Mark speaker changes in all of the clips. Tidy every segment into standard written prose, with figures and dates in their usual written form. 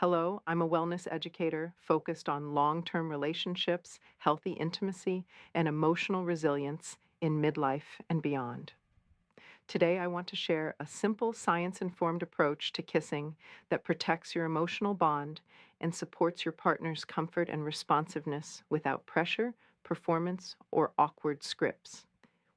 Speaker 1: Hello, I'm a wellness educator focused on long term relationships, healthy intimacy, and emotional resilience in midlife and beyond. Today, I want to share a simple science informed approach to kissing that protects your emotional bond and supports your partner's comfort and responsiveness without pressure, performance, or awkward scripts.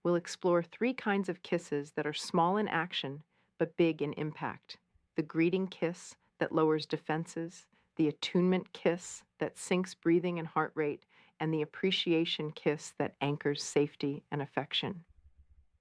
Speaker 1: We'll explore three kinds of kisses that are small in action but big in impact: the greeting kiss that lowers defenses, the attunement kiss that syncs breathing and heart rate, and the appreciation kiss that anchors safety and affection.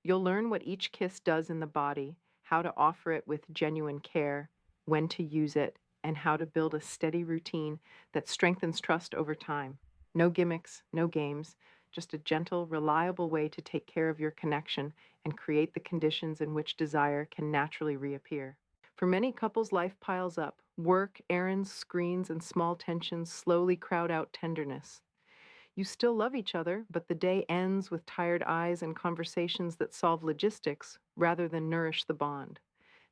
Speaker 1: You'll learn what each kiss does in the body, how to offer it with genuine care, when to use it, and how to build a steady routine that strengthens trust over time. No gimmicks, no games, just a gentle, reliable way to take care of your connection and create the conditions in which desire can naturally reappear. For many couples, life piles up. Work, errands, screens, and small tensions slowly crowd out tenderness. You still love each other, but the day ends with tired eyes and conversations that solve logistics rather than nourish the bond.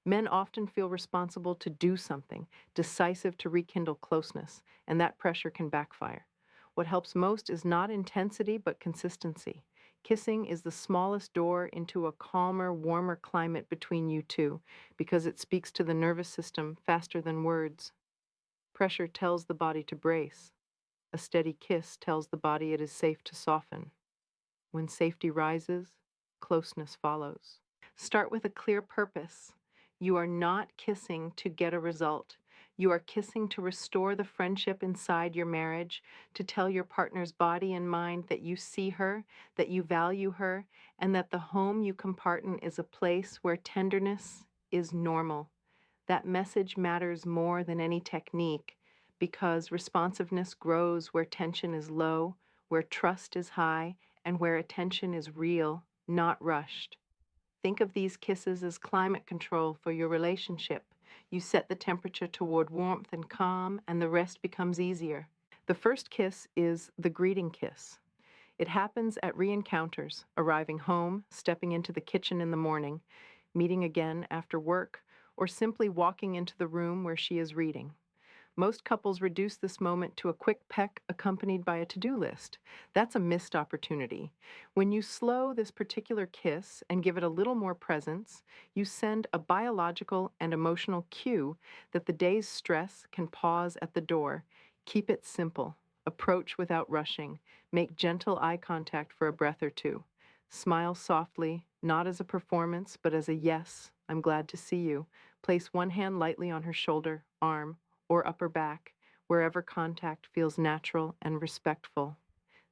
Speaker 1: Men often feel responsible to do something, decisive to rekindle closeness, and that pressure can backfire. What helps most is not intensity, but consistency. Kissing is the smallest door into a calmer, warmer climate between you two because it speaks to the nervous system faster than words. Pressure tells the body to brace. A steady kiss tells the body it is safe to soften. When safety rises, closeness follows. Start with a clear purpose. You are not kissing to get a result. You are kissing to restore the friendship inside your marriage, to tell your partner's body and mind that you see her, that you value her, and that the home you compartment is a place where tenderness is normal. That message matters more than any technique because responsiveness grows where tension is low, where trust is high, and where attention is real, not rushed. Think of these kisses as climate control for your relationship. You set the temperature toward warmth and calm, and the rest becomes easier. The first kiss is the greeting kiss. It happens at re-encounters, arriving home, stepping into the kitchen in the morning, meeting again after work, or simply walking into the room where she is reading. Most couples reduce this moment to a quick peck accompanied by a to-do list. That's a missed opportunity. When you slow this particular kiss and give it a little more presence, you send a biological and emotional cue that the day's stress can pause at the door. Keep it simple. Approach without rushing. Make gentle eye contact for a breath or two. Smile softly, not as a performance, but as a yes, I'm glad to see you. Place one hand lightly on her shoulder, arm, or upper back, wherever contact feels natural and respectful.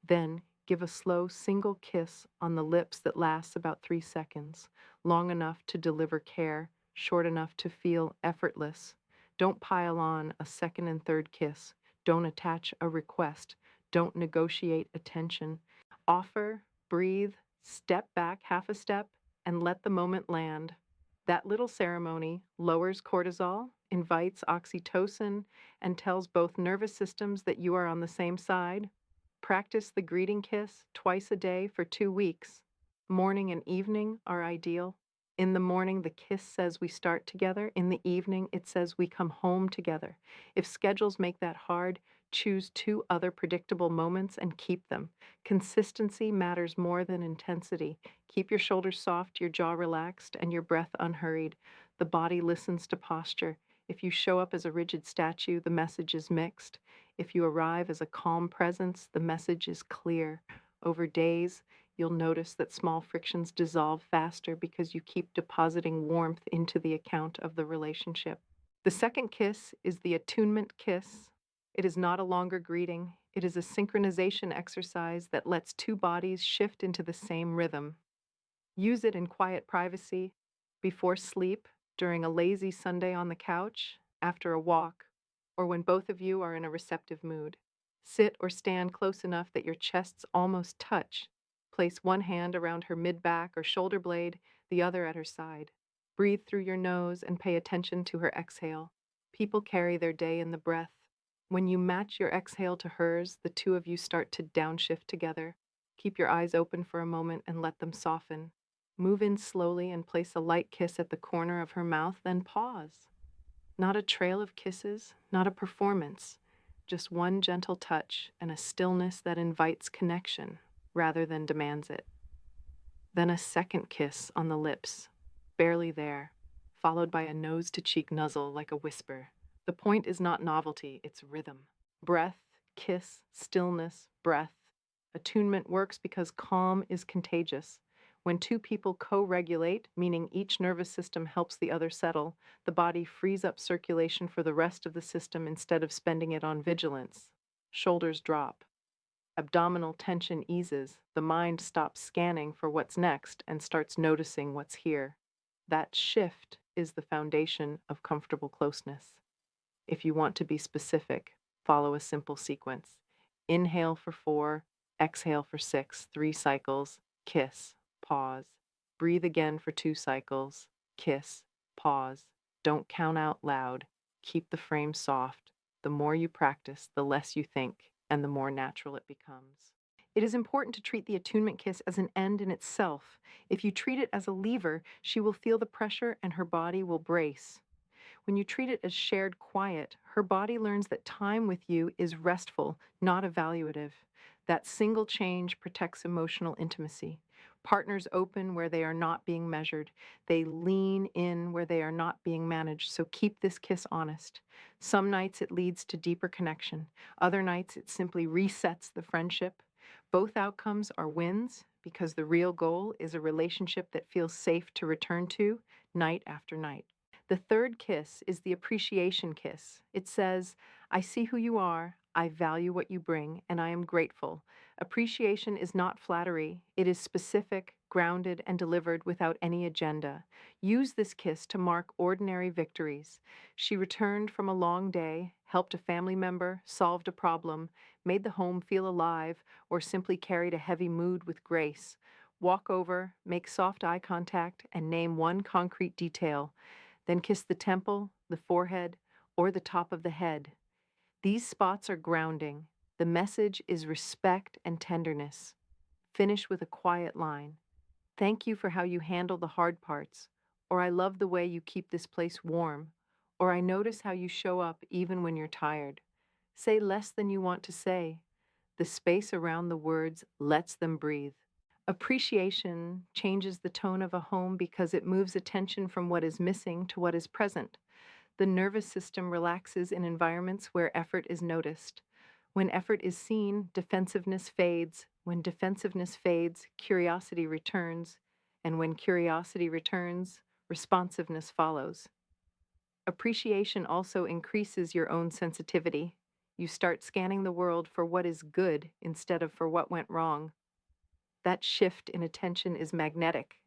Speaker 1: Then give a slow single kiss on the lips that lasts about 3 seconds, long enough to deliver care, short enough to feel effortless. Don't pile on a second and third kiss. Don't attach a request. Don't negotiate attention. Offer, breathe, step back half a step, and let the moment land. That little ceremony lowers cortisol, invites oxytocin, and tells both nervous systems that you are on the same side. Practice the greeting kiss twice a day for 2 weeks. Morning and evening are ideal. In the morning, the kiss says we start together. In the evening, it says we come home together. If schedules make that hard, choose two other predictable moments and keep them. Consistency matters more than intensity. Keep your shoulders soft, your jaw relaxed, and your breath unhurried. The body listens to posture. If you show up as a rigid statue, the message is mixed. If you arrive as a calm presence, the message is clear. Over days, you'll notice that small frictions dissolve faster because you keep depositing warmth into the account of the relationship. The second kiss is the attunement kiss. It is not a longer greeting. It is a synchronization exercise that lets two bodies shift into the same rhythm. Use it in quiet privacy, before sleep, during a lazy Sunday on the couch, after a walk, or when both of you are in a receptive mood. Sit or stand close enough that your chests almost touch. Place one hand around her mid-back or shoulder blade, the other at her side. Breathe through your nose and pay attention to her exhale. People carry their day in the breath. When you match your exhale to hers, the two of you start to downshift together. Keep your eyes open for a moment and let them soften. Move in slowly and place a light kiss at the corner of her mouth, then pause. Not a trail of kisses, not a performance, just one gentle touch and a stillness that invites connection rather than demands it. Then a second kiss on the lips, barely there, followed by a nose to cheek nuzzle like a whisper. The point is not novelty, it's rhythm. Breath, kiss, stillness, breath. Attunement works because calm is contagious. When two people co regulate, meaning each nervous system helps the other settle, the body frees up circulation for the rest of the system instead of spending it on vigilance. Shoulders drop. Abdominal tension eases, the mind stops scanning for what's next and starts noticing what's here. That shift is the foundation of comfortable closeness. If you want to be specific, follow a simple sequence. Inhale for 4, exhale for 6, 3 cycles, kiss, pause. Breathe again for 2 cycles, kiss, pause. Don't count out loud. Keep the frame soft. The more you practice, the less you think, and the more natural it becomes. It is important to treat the attunement kiss as an end in itself. If you treat it as a lever, she will feel the pressure and her body will brace. When you treat it as shared quiet, her body learns that time with you is restful, not evaluative. That single change protects emotional intimacy. Partners open where they are not being measured. They lean in where they are not being managed. So keep this kiss honest. Some nights it leads to deeper connection. Other nights it simply resets the friendship. Both outcomes are wins because the real goal is a relationship that feels safe to return to night after night. The third kiss is the appreciation kiss. It says, I see who you are, I value what you bring, and I am grateful. Appreciation is not flattery. It is specific, grounded, and delivered without any agenda. Use this kiss to mark ordinary victories. She returned from a long day, helped a family member, solved a problem, made the home feel alive, or simply carried a heavy mood with grace. Walk over, make soft eye contact, and name one concrete detail. Then kiss the temple, the forehead, or the top of the head. These spots are grounding. The message is respect and tenderness. Finish with a quiet line. Thank you for how you handle the hard parts. Or I love the way you keep this place warm. Or I notice how you show up even when you're tired. Say less than you want to say. The space around the words lets them breathe. Appreciation changes the tone of a home because it moves attention from what is missing to what is present. The nervous system relaxes in environments where effort is noticed. When effort is seen, defensiveness fades. When defensiveness fades, curiosity returns. And when curiosity returns, responsiveness follows. Appreciation also increases your own sensitivity. You start scanning the world for what is good instead of for what went wrong. That shift in attention is magnetic.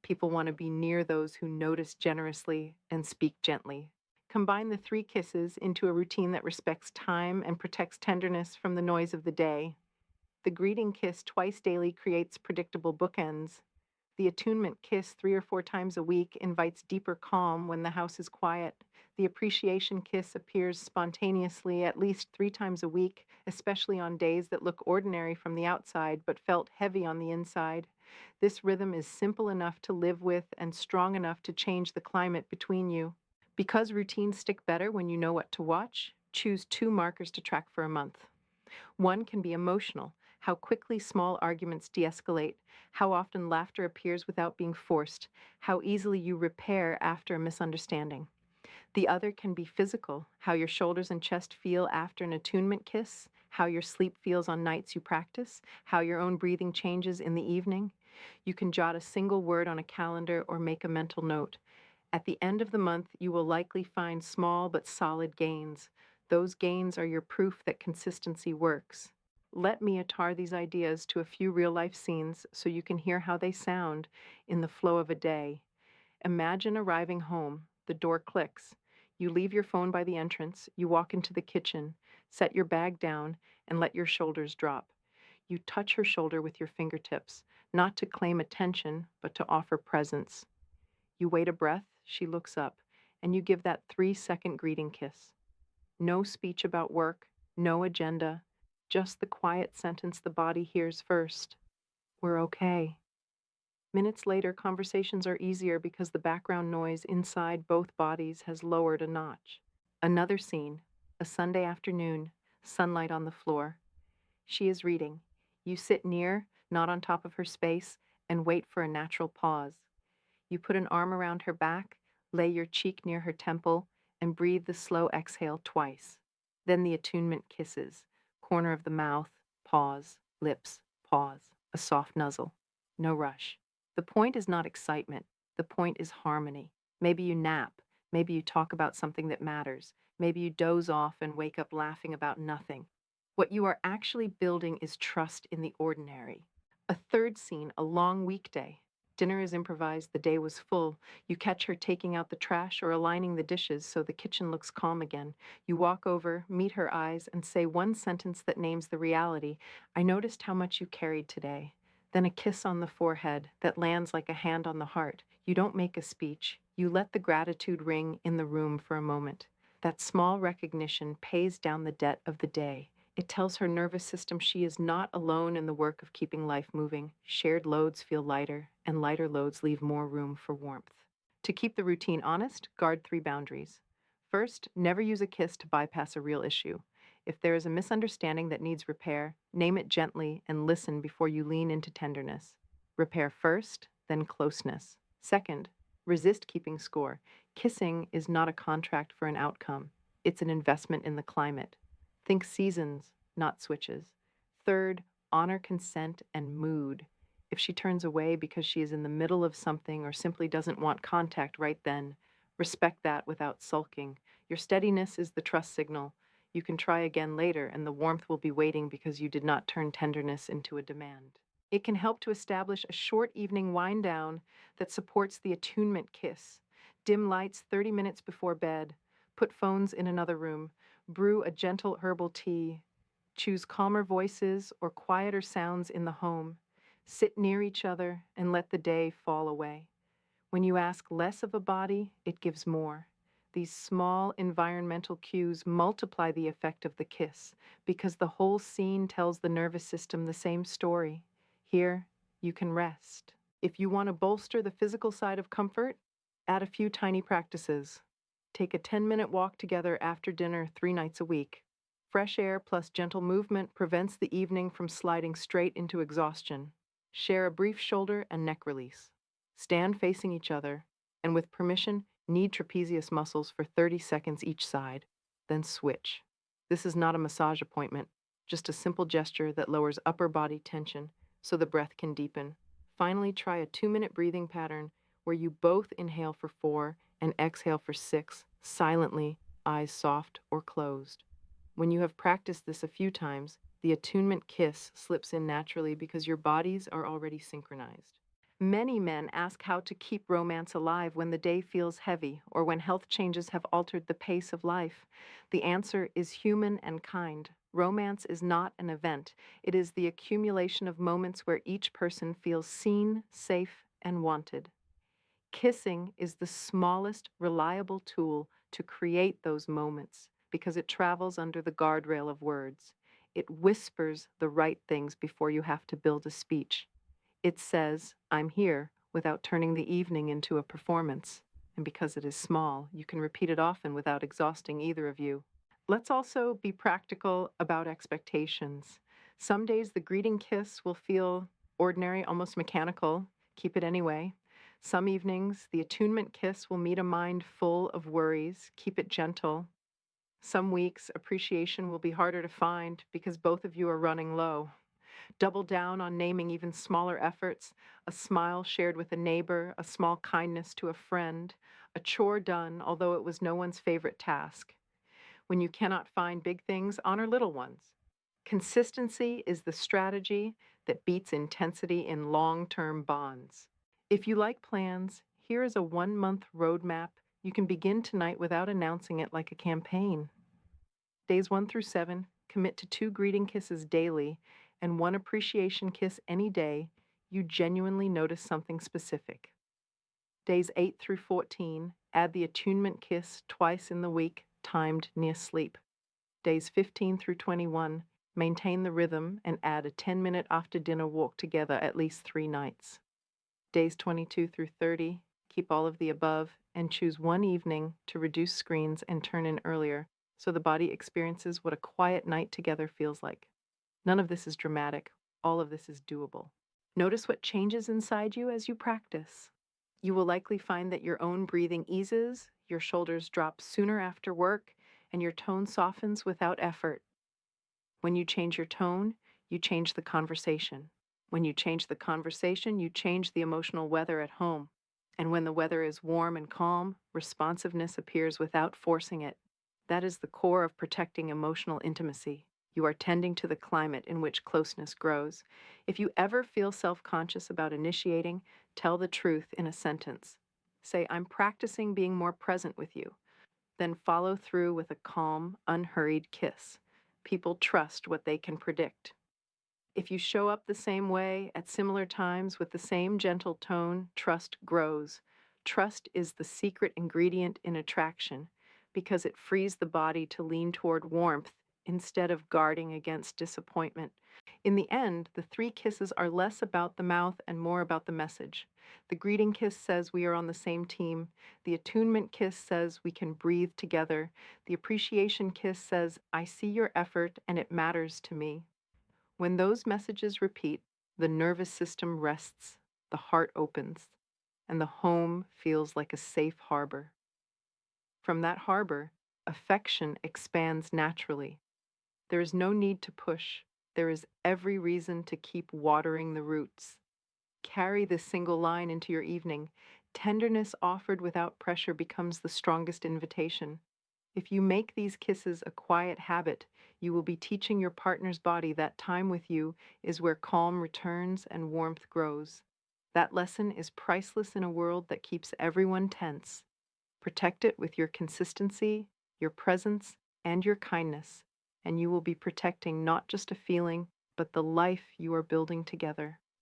Speaker 1: People want to be near those who notice generously and speak gently. Combine the 3 kisses into a routine that respects time and protects tenderness from the noise of the day. The greeting kiss twice daily creates predictable bookends. The attunement kiss 3 or 4 times a week invites deeper calm when the house is quiet. The appreciation kiss appears spontaneously at least 3 times a week, especially on days that look ordinary from the outside but felt heavy on the inside. This rhythm is simple enough to live with and strong enough to change the climate between you. Because routines stick better when you know what to watch, choose 2 markers to track for a month. One can be emotional, how quickly small arguments de-escalate, how often laughter appears without being forced, how easily you repair after a misunderstanding. The other can be physical, how your shoulders and chest feel after an attunement kiss, how your sleep feels on nights you practice, how your own breathing changes in the evening. You can jot a single word on a calendar or make a mental note. At the end of the month, you will likely find small but solid gains. Those gains are your proof that consistency works. Let me attar these ideas to a few real-life scenes so you can hear how they sound in the flow of a day. Imagine arriving home. The door clicks. You leave your phone by the entrance. You walk into the kitchen, set your bag down, and let your shoulders drop. You touch her shoulder with your fingertips, not to claim attention, but to offer presence. You wait a breath, she looks up, and you give that 3-second greeting kiss. No speech about work, no agenda, just the quiet sentence the body hears first. We're okay. Minutes later, conversations are easier because the background noise inside both bodies has lowered a notch. Another scene, a Sunday afternoon, sunlight on the floor. She is reading. You sit near, not on top of her space, and wait for a natural pause. You put an arm around her back, lay your cheek near her temple, and breathe the slow exhale twice. Then the attunement kisses. Corner of the mouth, pause, lips, pause, a soft nuzzle. No rush. The point is not excitement. The point is harmony. Maybe you nap. Maybe you talk about something that matters. Maybe you doze off and wake up laughing about nothing. What you are actually building is trust in the ordinary. A third scene, a long weekday. Dinner is improvised, the day was full. You catch her taking out the trash or aligning the dishes so the kitchen looks calm again. You walk over, meet her eyes, and say one sentence that names the reality. I noticed how much you carried today. Then a kiss on the forehead that lands like a hand on the heart. You don't make a speech. You let the gratitude ring in the room for a moment. That small recognition pays down the debt of the day. It tells her nervous system she is not alone in the work of keeping life moving. Shared loads feel lighter, and lighter loads leave more room for warmth. To keep the routine honest, guard 3 boundaries. First, never use a kiss to bypass a real issue. If there is a misunderstanding that needs repair, name it gently and listen before you lean into tenderness. Repair first, then closeness. Second, resist keeping score. Kissing is not a contract for an outcome. It's an investment in the climate. Think seasons, not switches. Third, honor consent and mood. If she turns away because she is in the middle of something or simply doesn't want contact right then, respect that without sulking. Your steadiness is the trust signal. You can try again later, and the warmth will be waiting because you did not turn tenderness into a demand. It can help to establish a short evening wind down that supports the attunement kiss. Dim lights 30 minutes before bed. Put phones in another room. Brew a gentle herbal tea. Choose calmer voices or quieter sounds in the home. Sit near each other and let the day fall away. When you ask less of a body, it gives more. These small environmental cues multiply the effect of the kiss because the whole scene tells the nervous system the same story. Here, you can rest. If you want to bolster the physical side of comfort, add a few tiny practices. Take a 10-minute walk together after dinner 3 nights a week. Fresh air plus gentle movement prevents the evening from sliding straight into exhaustion. Share a brief shoulder and neck release. Stand facing each other, and with permission, knead trapezius muscles for 30 seconds each side, then switch. This is not a massage appointment, just a simple gesture that lowers upper body tension so the breath can deepen. Finally, try a 2-minute breathing pattern where you both inhale for 4 and exhale for 6, silently, eyes soft or closed. When you have practiced this a few times, the attunement kiss slips in naturally because your bodies are already synchronized. Many men ask how to keep romance alive when the day feels heavy or when health changes have altered the pace of life. The answer is human and kind. Romance is not an event. It is the accumulation of moments where each person feels seen, safe, and wanted. Kissing is the smallest reliable tool to create those moments because it travels under the guardrail of words. It whispers the right things before you have to build a speech. It says, I'm here, without turning the evening into a performance. And because it is small, you can repeat it often without exhausting either of you. Let's also be practical about expectations. Some days the greeting kiss will feel ordinary, almost mechanical. Keep it anyway. Some evenings, the attunement kiss will meet a mind full of worries. Keep it gentle. Some weeks, appreciation will be harder to find because both of you are running low. Double down on naming even smaller efforts, a smile shared with a neighbor, a small kindness to a friend, a chore done, although it was no one's favorite task. When you cannot find big things, honor little ones. Consistency is the strategy that beats intensity in long-term bonds. If you like plans, here is a 1-month roadmap. You can begin tonight without announcing it like a campaign. Days 1 through 7, commit to 2 greeting kisses daily and 1 appreciation kiss any day you genuinely notice something specific. Days 8 through 14, add the attunement kiss twice in the week, timed near sleep. Days 15 through 21, maintain the rhythm and add a 10-minute after-dinner walk together at least 3 nights. Days 22 through 30, keep all of the above and choose one evening to reduce screens and turn in earlier so the body experiences what a quiet night together feels like. None of this is dramatic. All of this is doable. Notice what changes inside you as you practice. You will likely find that your own breathing eases, your shoulders drop sooner after work, and your tone softens without effort. When you change your tone, you change the conversation. When you change the conversation, you change the emotional weather at home. And when the weather is warm and calm, responsiveness appears without forcing it. That is the core of protecting emotional intimacy. You are tending to the climate in which closeness grows. If you ever feel self-conscious about initiating, tell the truth in a sentence. Say, I'm practicing being more present with you. Then follow through with a calm, unhurried kiss. People trust what they can predict. If you show up the same way at similar times with the same gentle tone, trust grows. Trust is the secret ingredient in attraction because it frees the body to lean toward warmth instead of guarding against disappointment. In the end, the three kisses are less about the mouth and more about the message. The greeting kiss says we are on the same team. The attunement kiss says we can breathe together. The appreciation kiss says, I see your effort and it matters to me. When those messages repeat, the nervous system rests, the heart opens, and the home feels like a safe harbor. From that harbor, affection expands naturally. There is no need to push. There is every reason to keep watering the roots. Carry this single line into your evening. Tenderness offered without pressure becomes the strongest invitation. If you make these kisses a quiet habit, you will be teaching your partner's body that time with you is where calm returns and warmth grows. That lesson is priceless in a world that keeps everyone tense. Protect it with your consistency, your presence, and your kindness, and you will be protecting not just a feeling, but the life you are building together.